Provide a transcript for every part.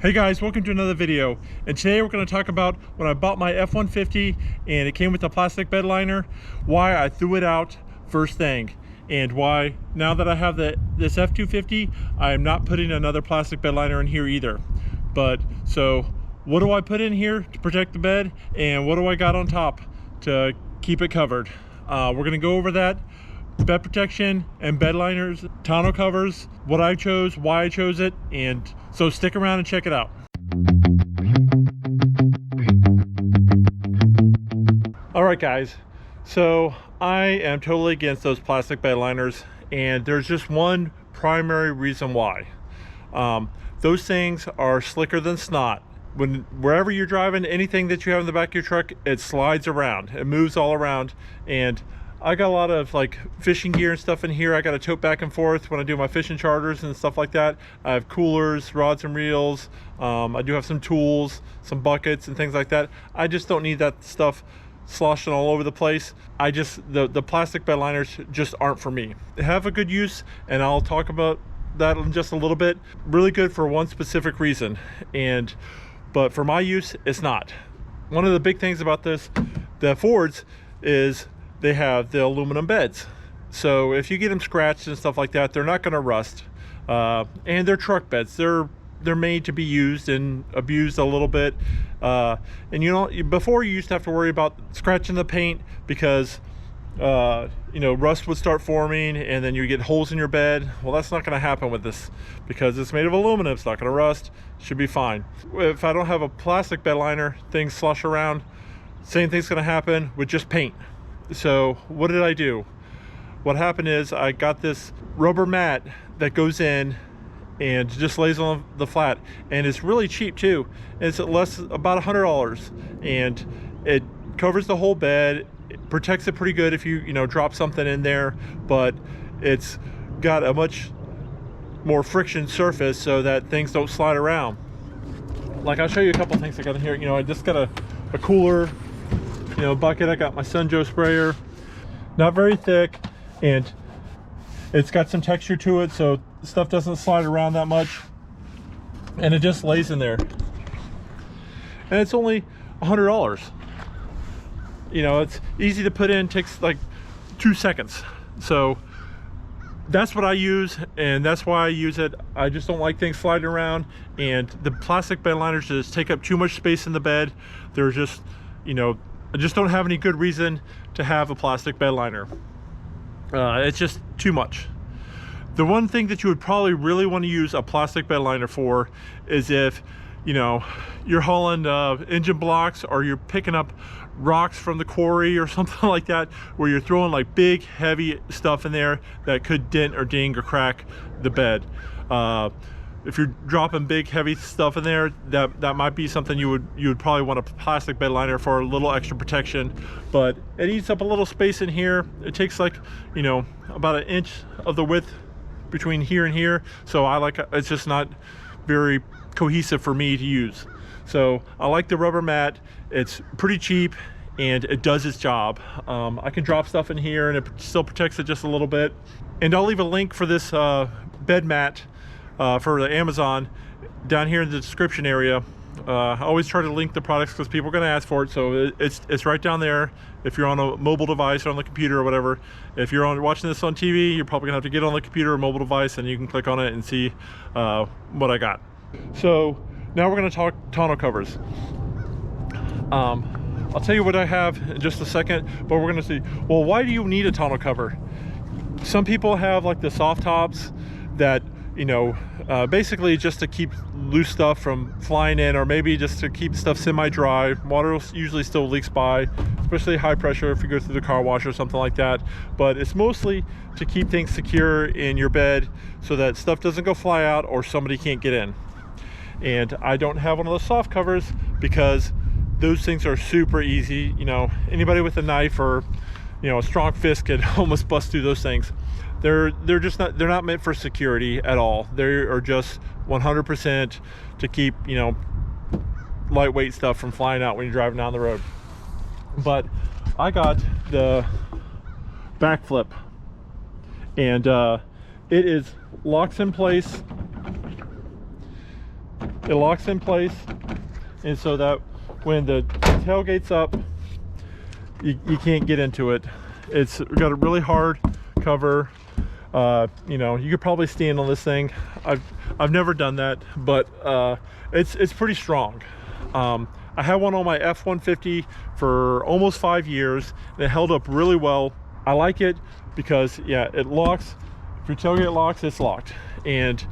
Hey guys, welcome to another video. And today we're going to talk about when I bought my F150 and it came with a plastic bed liner, why I threw it out first thing, and why now that I have this F250, I am not putting another plastic bed liner in here either. But so what do I put in here to protect the bed, and what do I got on top to keep it covered? We're going to go over that. Bed protection and bed liners, tonneau covers, what I chose, why I chose it, and so stick around and check it out. All right guys, so I am totally against those plastic bed liners, and there's just one primary reason why. Those things are slicker than snot. Wherever you're driving, anything that you have in the back of your truck, it slides around, it moves all around. And I got a lot of like fishing gear and stuff in here. I got to tote back and forth when I do my fishing charters and stuff like that. I have coolers, rods and reels. I do have some tools, some buckets and things like that. I just don't need that stuff sloshing all over the place. The plastic bed liners just aren't for me. They have a good use, and I'll talk about that in just a little bit. Really good for one specific reason, but for my use, it's not. One of the big things about the Fords, is they have the aluminum beds. So if you get them scratched and stuff like that, they're not going to rust. And they're truck beds. They're made to be used and abused a little bit. And you know, before you used to have to worry about scratching the paint because you know, rust would start forming and then you get holes in your bed. Well, that's not going to happen with this because it's made of aluminum. It's not going to rust. Should be fine. If I don't have a plastic bed liner, things slush around. Same thing's going to happen with just paint. So what did I do? What happened is I got this rubber mat that goes in and just lays on the flat, and it's really cheap too. It's about $100, and it covers the whole bed. It protects it pretty good if you drop something in there, but it's got a much more friction surface so that things don't slide around. Like, I'll show you a couple things I got in here. I just got a cooler, bucket. I got my Sun Joe sprayer, not very thick, and it's got some texture to it so stuff doesn't slide around that much, and it just lays in there, and it's only $100. It's easy to put in, takes like 2 seconds. So that's what I use, and that's why I use it. I just don't like things sliding around, and the plastic bed liners just take up too much space in the bed. They're just, I just don't have any good reason to have a plastic bed liner. It's just too much. The one thing that you would probably really want to use a plastic bed liner for is if you're hauling engine blocks, or you're picking up rocks from the quarry or something like that, where you're throwing like big heavy stuff in there that could dent or ding or crack the bed. If you're dropping big heavy stuff in there, that might be something you would probably want a plastic bed liner for a little extra protection. But it eats up a little space in here. It takes like about an inch of the width between here and here, so it's just not very cohesive for me to use. So I like the rubber mat. It's pretty cheap and it does its job. I can drop stuff in here and it still protects it just a little bit. And I'll leave a link for this bed mat for the Amazon down here in the description area. I always try to link the products because people are going to ask for it, so it's right down there. If you're on a mobile device or on the computer or whatever, if you're watching this on TV, you're probably gonna have to get on the computer or mobile device, and you can click on it and see what I got. So now we're going to talk tonneau covers. I'll tell you what I have in just a second, but we're going to see, well, why do you need a tonneau cover? Some people have like the soft tops that basically just to keep loose stuff from flying in, or maybe just to keep stuff semi-dry. Water usually still leaks by, especially high pressure if you go through the car wash or something like that. But it's mostly to keep things secure in your bed so that stuff doesn't go fly out or somebody can't get in. And I don't have one of those soft covers because those things are super easy. Anybody with a knife or a strong fist could almost bust through those things. They're not meant for security at all. They are just 100% to keep lightweight stuff from flying out when you're driving down the road. But I got the backflip, and it locks in place it locks in place, and so that when the tailgate's up, you can't get into it. It's got a really hard cover. You know, you could probably stand on this thing. I've never done that, but it's pretty strong. I had one on my F150 for almost 5 years, and it held up really well. I like it because, yeah, it locks. If your tailgate locks, it's locked. And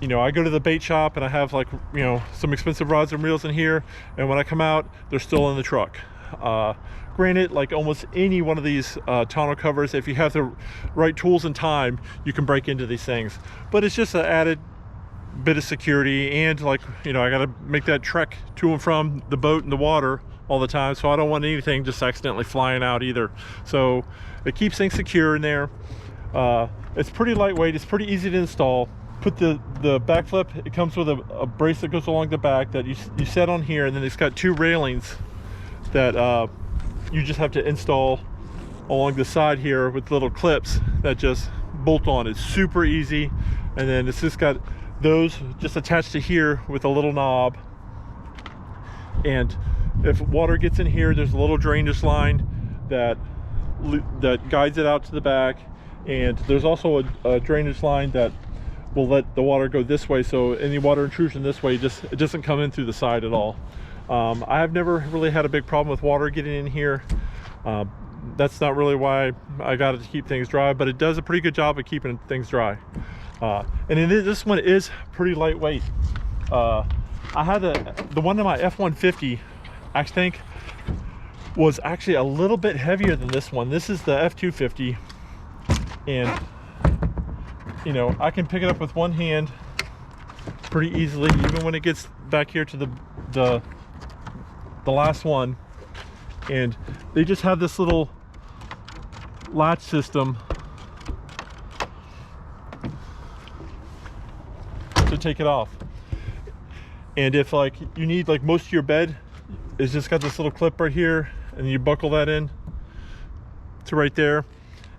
you know, I go to the bait shop and I have, like, you know, some expensive rods and reels in here, and when I come out, they're still in the truck. Granted, like almost any one of these tonneau covers, if you have the right tools and time, you can break into these things. But it's just an added bit of security, and, like, you know, I got to make that trek to and from the boat and the water all the time, so I don't want anything just accidentally flying out either. So it keeps things secure in there. It's pretty lightweight. It's pretty easy to install. Put the back flip, it comes with a brace that goes along the back that you set on here, and then it's got 2 railings that you just have to install along the side here with little clips that just bolt on. It's super easy. And then it's just got those just attached to here with a little knob, and if water gets in here, there's a little drainage line that guides it out to the back, and there's also a drainage line that will let the water go this way, so any water intrusion this way it doesn't come in through the side at all. I have never really had a big problem with water getting in here. That's not really why I got it to keep things dry, but it does a pretty good job of keeping things dry. And this one is pretty lightweight. I had the one in my F150, I think, was actually a little bit heavier than this one. This is the F250, and you know, I can pick it up with one hand pretty easily, even when it gets back here to the last one. And they just have this little latch system to take it off. And if, like, you need, like, most of your bed is just got this little clip right here, and you buckle that in to right there,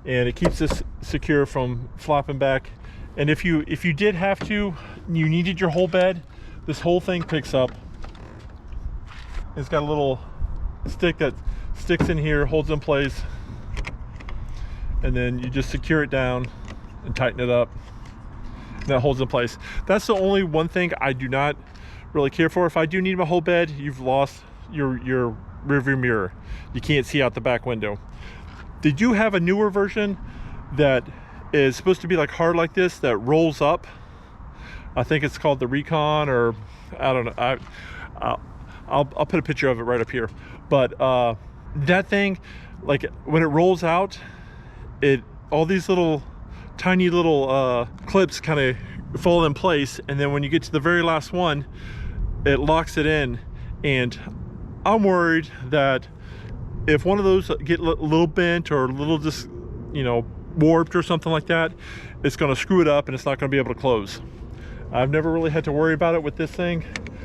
and it keeps this secure from flopping back. And if you did have to, you needed your whole bed, this whole thing picks up. It's got a little stick that sticks in here, holds in place, and then you just secure it down and tighten it up, and that holds in place. That's the only one thing I do not really care for. If I do need my whole bed, you've lost your rearview mirror. You can't see out the back window. They do have a newer version that is supposed to be like hard like this, that rolls up. I think it's called the Recon, or I don't know. I'll put a picture of it right up here. But that thing, like, when it rolls out, all these little tiny little clips kind of fall in place, and then when you get to the very last one, it locks it in. And I'm worried that if one of those get a little bent or a little just, you know, warped or something like that, it's going to screw it up and it's not going to be able to close. I've never really had to worry about it with this thing,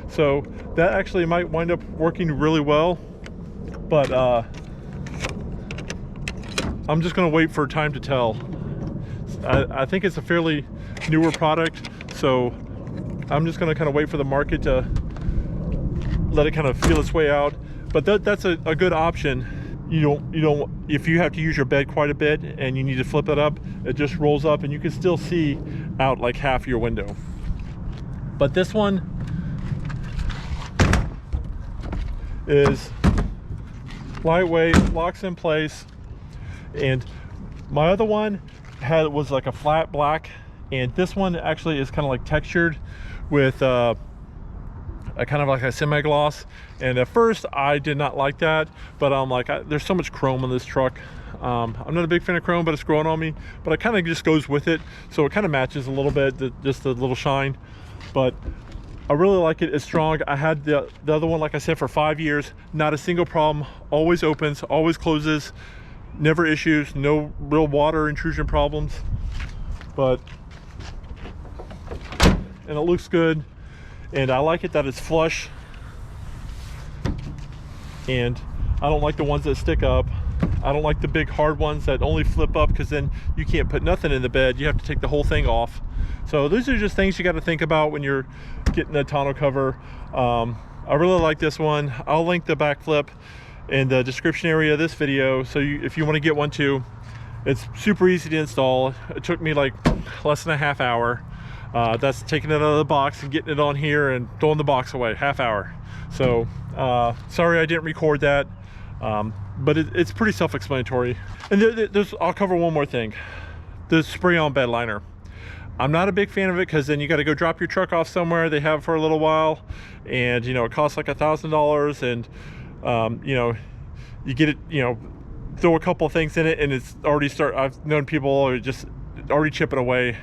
so that actually might wind up working really well. But I'm just going to wait for time to tell. I think it's a fairly newer product, so I'm just going to kind of wait for the market to let it kind of feel its way out. But that's a good option. You don't, if you have to use your bed quite a bit and you need to flip it up, it just rolls up and you can still see out like half your window. But this one is lightweight, locks in place. And my other one was like a flat black, and this one actually is kind of like textured with a kind of like a semi-gloss. And at first I did not like that, but I'm like, there's so much chrome on this truck. I'm not a big fan of chrome, but it's growing on me, but it kind of just goes with it, so it kind of matches a little bit, just a little shine. But I really like it. It's strong. I had the other one, like I said, for 5 years, not a single problem. Always opens, always closes, never issues, no real water intrusion problems. And it looks good, and I like it that it's flush, and I don't like the ones that stick up. I don't like the big hard ones that only flip up, because then you can't put nothing in the bed. You have to take the whole thing off. So those are just things you got to think about when you're getting the tonneau cover. I really like this one. I'll link the back flip in the description area of this video, so if you want to get one too. It's super easy to install. It took me like less than a half hour. That's taking it out of the box and getting it on here and throwing the box away, half hour. So sorry I didn't record that, but it's pretty self-explanatory. And I'll cover one more thing. The spray-on bed liner. I'm not a big fan of it because then you got to go drop your truck off somewhere. They have it for a little while, and you know, it costs like $1,000, and you know, you get it, you know, throw a couple of things in it and it's already I've known people are just already chipping away.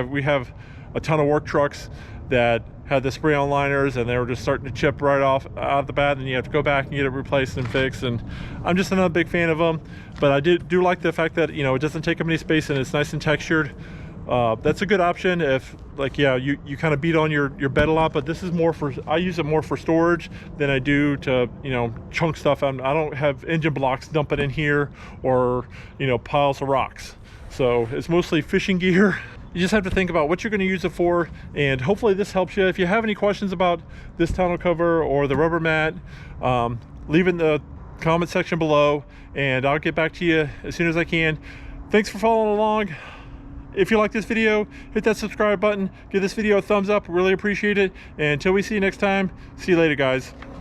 We have a ton of work trucks that had the spray-on liners and they were just starting to chip right off out of the bat, and you have to go back and get it replaced and fixed, and I'm just not a big fan of them. But I do like the fact that, you know, it doesn't take up any space and it's nice and textured. That's a good option if, like, yeah, you kind of beat on your bed a lot, but this is more for, I use it more for storage than I do to, you know, chunk stuff. I don't have engine blocks dumping in here or, you know, piles of rocks. So it's mostly fishing gear. You just have to think about what you're going to use it for, and hopefully this helps you. If you have any questions about this tonneau cover or the rubber mat, leave in the comment section below and I'll get back to you as soon as I can. Thanks for following along. If you like this video, hit that subscribe button, give this video a thumbs up, really appreciate it. And until we see you next time, see you later, guys.